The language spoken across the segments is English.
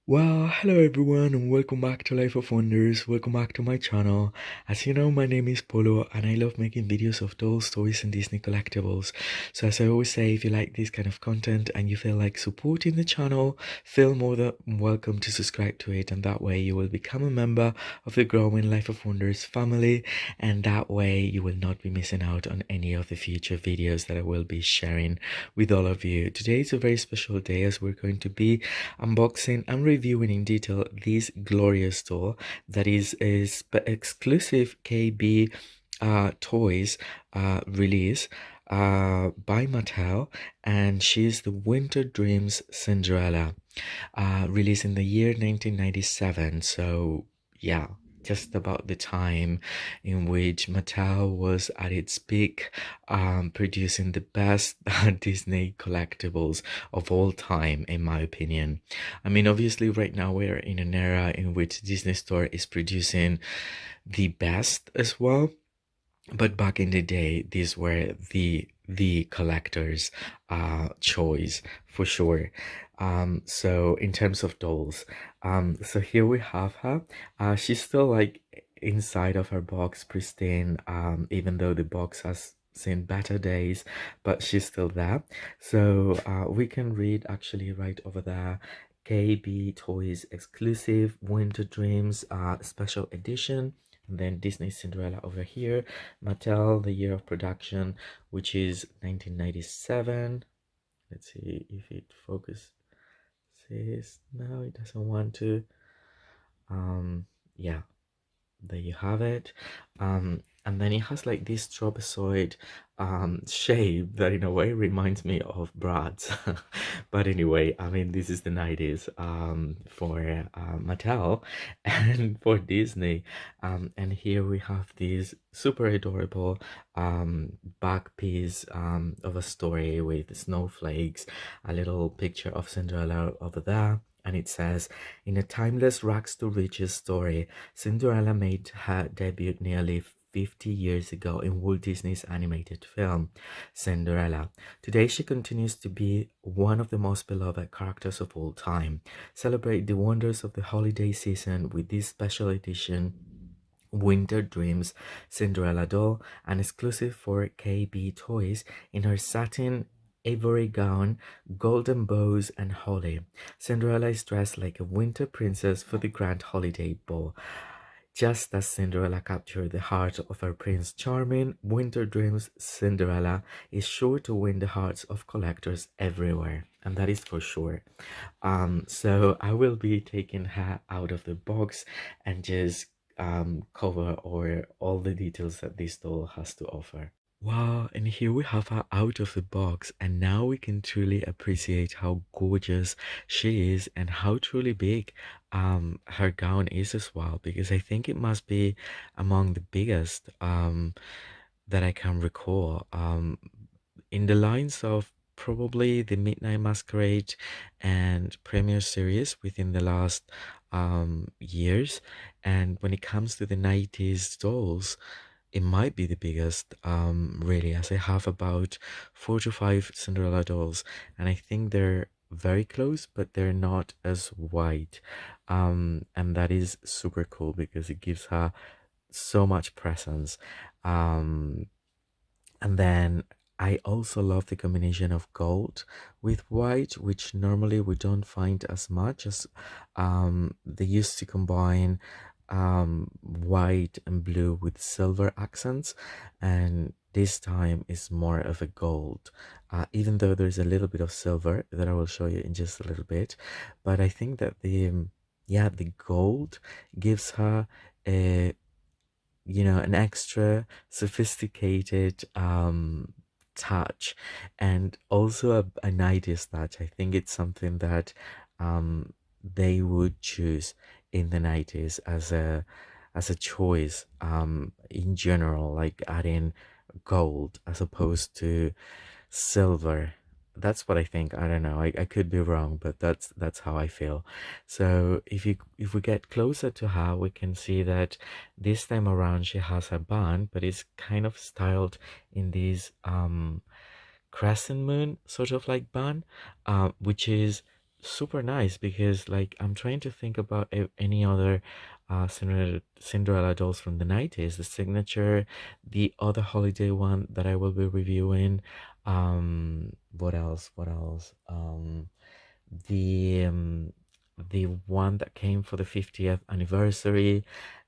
Well, hello everyone and welcome back to Life of Wonders. Welcome back to my channel. As you know, my name is Polo and I love making videos of dolls, toys and Disney collectibles. So as I always say, if you like this kind of content and you feel like supporting the channel, feel more than welcome to subscribe to it, and that way you will become a member of the growing Life of Wonders family, and that way you will not be missing out on any of the future videos that I will be sharing with all of you. Today is a very special day as we're going to be unboxing and reviewing in detail this glorious doll that is a exclusive KB toys release by Mattel, and she's the Winter Dreams Cinderella, released in the year 1997. So yeah, just about the time in which Mattel was at its peak, producing the best Disney collectibles of all time, in my opinion. I mean, obviously, right now we're in an era in which Disney Store is producing the best as well. But back in the day, these were the collector's choice for sure. So in terms of dolls, so here we have her. She's still like inside of her box, pristine, even though the box has seen better days, but she's still there. So we can read actually right over there, KB Toys exclusive Winter Dreams special edition. And then Disney Cinderella over here, Mattel, the year of production, which is 1997. Let's see if it focuses. No, it doesn't want to. Yeah, there you have it. And then it has like this trapezoid shape that in a way reminds me of Brad's. But anyway, I mean, this is the 90s for Mattel and for Disney. And here we have this super adorable back piece of a story with snowflakes, a little picture of Cinderella over there. And it says, in a timeless rags to riches story, Cinderella made her debut nearly 50 years ago in Walt Disney's animated film, Cinderella. Today she continues to be one of the most beloved characters of all time. Celebrate the wonders of the holiday season with this special edition Winter Dreams Cinderella doll, an exclusive for KB Toys, in her satin ivory gown, golden bows, and holly. Cinderella is dressed like a winter princess for the grand holiday ball. Just as Cinderella captured the heart of her Prince Charming, Winter Dreams Cinderella is sure to win the hearts of collectors everywhere, and that is for sure. So I will be taking her out of the box and just cover or all the details that this doll has to offer. Wow, and here we have her out of the box, and now we can truly appreciate how gorgeous she is and how truly big her gown is as well, because I think it must be among the biggest that I can recall. In the lines of probably the Midnight Masquerade and Premier series within the last years. And when it comes to the 90s dolls, it might be the biggest, really, as I have about 4 to 5 Cinderella dolls, and I think they're very close, but they're not as wide. And that is super cool because it gives her so much presence. And then I also love the combination of gold with white, which normally we don't find as much as they used to combine white and blue with silver accents, and this time is more of a gold, even though there's a little bit of silver that I will show you in just a little bit. But I think that the gold gives her a an extra sophisticated touch, and also a 90s touch. I think it's something that they would choose in the 90s as a choice in general, like adding gold as opposed to silver. That's what I think. I don't know. I could be wrong, but that's how I feel. So if we get closer to her, we can see that this time around she has a band, but it's kind of styled in this crescent moon sort of like band, which is super nice because like I'm trying to think about any other Cinderella dolls from the 90s, the signature, the other holiday one that I will be reviewing. What else? What else? The um, the one that came for the 50th anniversary,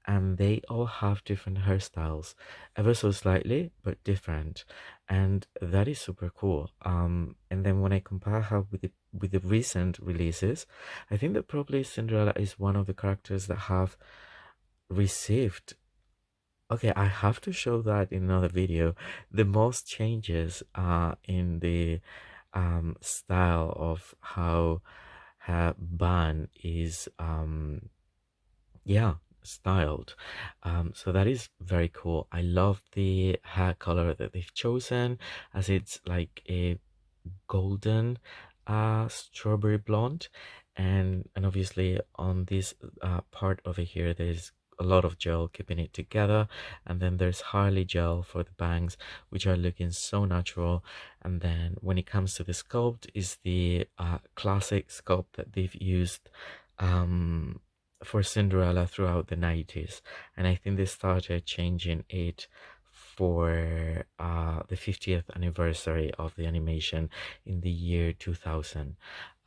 and they all have different hairstyles, ever so slightly, but different, and that is super cool. And then when I compare her with the recent releases, I think that probably Cinderella is one of the characters that have received. Okay, I have to show that in another video. The most changes in the style of how her bun is yeah, styled. So that is very cool. I love the hair color that they've chosen, as it's like a golden strawberry blonde, and obviously on this part over here there's a lot of gel keeping it together, and then there's Harley gel for the bangs, which are looking so natural. And then when it comes to the sculpt, is the classic sculpt that they've used um for Cinderella throughout the 90s, and I think they started changing it for the 50th anniversary of the animation in the year 2000.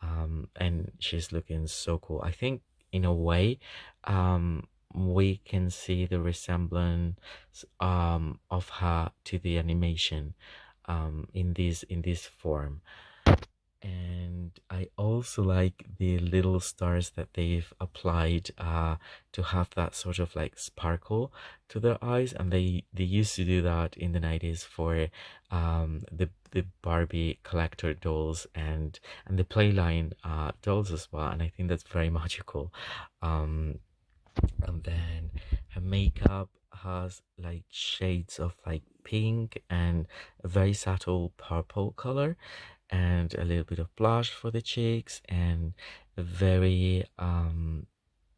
And she's looking so cool. I think in a way we can see the resemblance of her to the animation in this form. And I also like the little stars that they've applied to have that sort of like sparkle to their eyes, and they used to do that in the 90s for the Barbie collector dolls and the Playline dolls as well, and I think that's very magical. um and then her makeup has like shades of like pink and a very subtle purple color, and a little bit of blush for the cheeks, and a very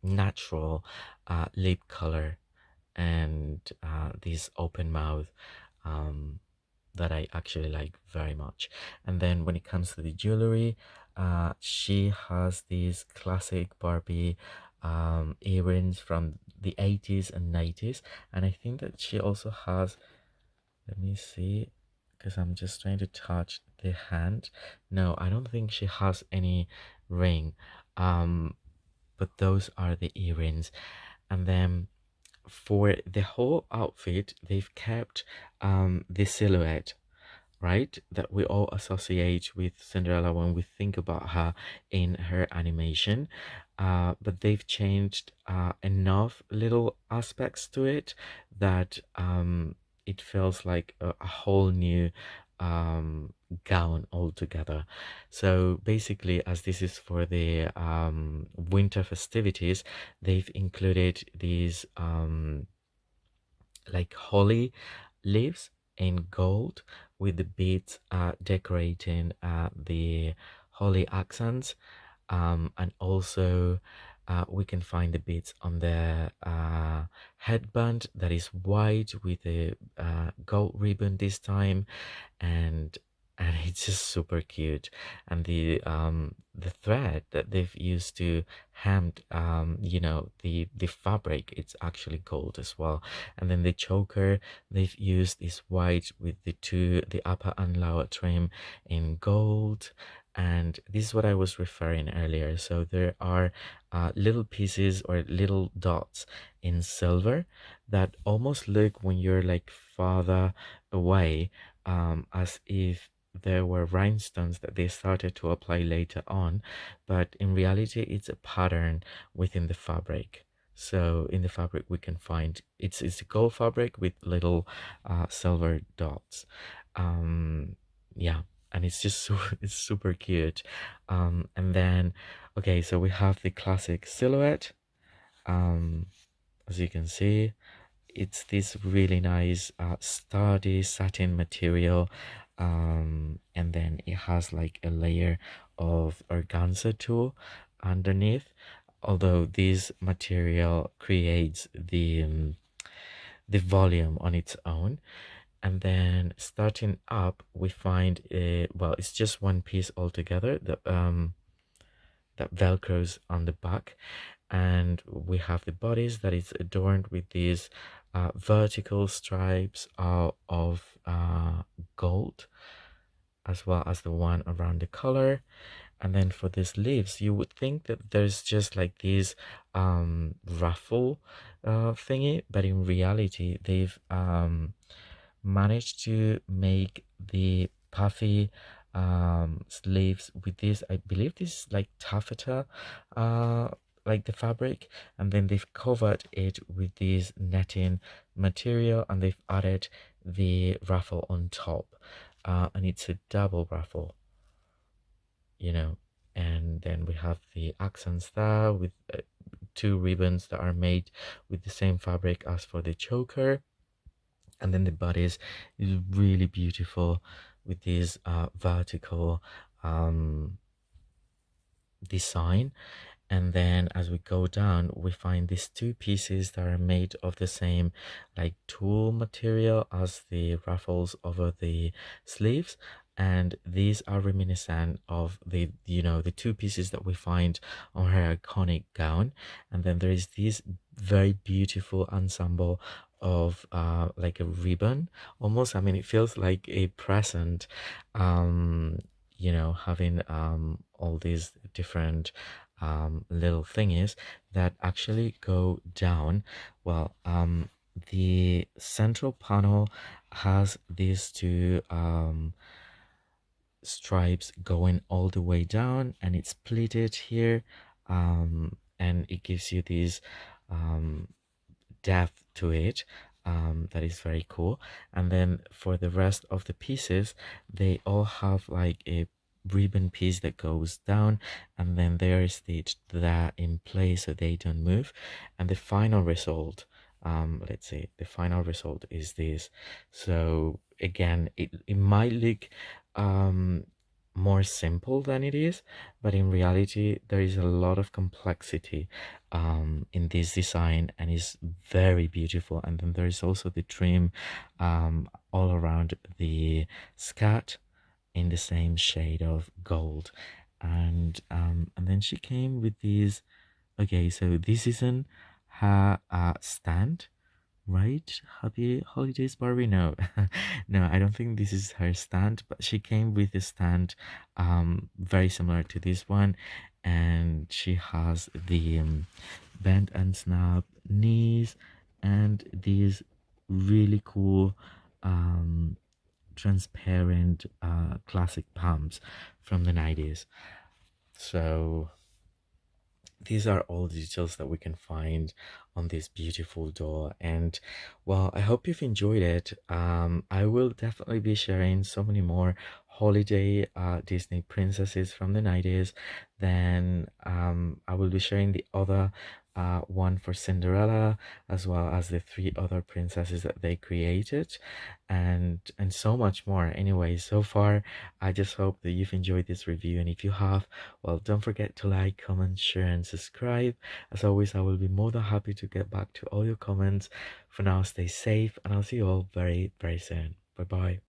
natural lip color, and this open mouth um, that I actually like very much. And then when it comes to the jewelry, she has these classic Barbie earrings from the 80s and 90s, and I think that she also has, let me see, because I'm just trying to touch the hand. No, I don't think she has any ring. Um, but those are the earrings. And then for the whole outfit, they've kept the silhouette, right? That we all associate with Cinderella when we think about her in her animation. But they've changed enough little aspects to it that it feels like a whole new um, gown altogether. So basically, as this is for the winter festivities, they've included these like holly leaves in gold, with the beads decorating the holly accents, and also we can find the beads on the headband that is white with a gold ribbon this time, and it's just super cute. And the thread that they've used to hem the fabric, it's actually gold as well. And then the choker they've used is white with the upper and lower trim in gold. And this is what I was referring earlier. So there are little pieces or little dots in silver that almost look, when you're like farther away, as if there were rhinestones that they started to apply later on, but in reality it's a pattern within the fabric. So in the fabric we can find it's a gold fabric with little silver dots. Yeah, and it's just it's super cute. And then okay, so we have the classic silhouette. um as you can see, it's this really nice sturdy satin material, and then it has like a layer of organza tulle underneath, although this material creates the volume on its own. And then starting up we find well, it's just one piece altogether. that velcros on the back, and we have the bodice that is adorned with these vertical stripes of gold, as well as the one around the collar. And then for the sleeves, you would think that there's just like this ruffle thingy, but in reality they've managed to make the puffy sleeves with this, I believe this is like taffeta, uh like the fabric, and then they've covered it with this netting material, and they've added the ruffle on top, and it's a double ruffle, you know. And then we have the accents there with two ribbons that are made with the same fabric as for the choker. And then the bodice is really beautiful with this vertical um, design. And then as we go down, we find these two pieces that are made of the same like tulle material as the ruffles over the sleeves, and these are reminiscent of the, you know, the two pieces that we find on her iconic gown. And then there is this very beautiful ensemble of like a ribbon almost. I mean, it feels like a present, you know, having all these different little thingies that actually go down. Well, the central panel has these two stripes going all the way down, and it's pleated here, and it gives you this um, depth to it, that is very cool. And then for the rest of the pieces, they all have like a ribbon piece that goes down, and then they are stitched there in place so they don't move. And the final result, let's say the final result is this. So again, it might look more simple than it is, but in reality there is a lot of complexity in this design, and it's very beautiful. And then there is also the trim all around the skirt in the same shade of gold. And then she came with these. Okay, so this isn't her stand, right? Happy holidays, Barbie. No. No, I don't think this is her stand, but she came with a stand very similar to this one, and she has the bend and snap knees and these really cool um transparent classic pumps from the 90s. So these are all the details that we can find on this beautiful doll. And well, I hope you've enjoyed it. I will definitely be sharing so many more holiday Disney princesses from the 90s. Then I will be sharing the other one for Cinderella, as well as the three other princesses that they created, and so much more. Anyway, so far I just hope that you've enjoyed this review, and if you have, well, don't forget to like, comment, share, and subscribe. As always, I will be more than happy to get back to all your comments. For now, stay safe, and I'll see you all very, very soon. Bye bye.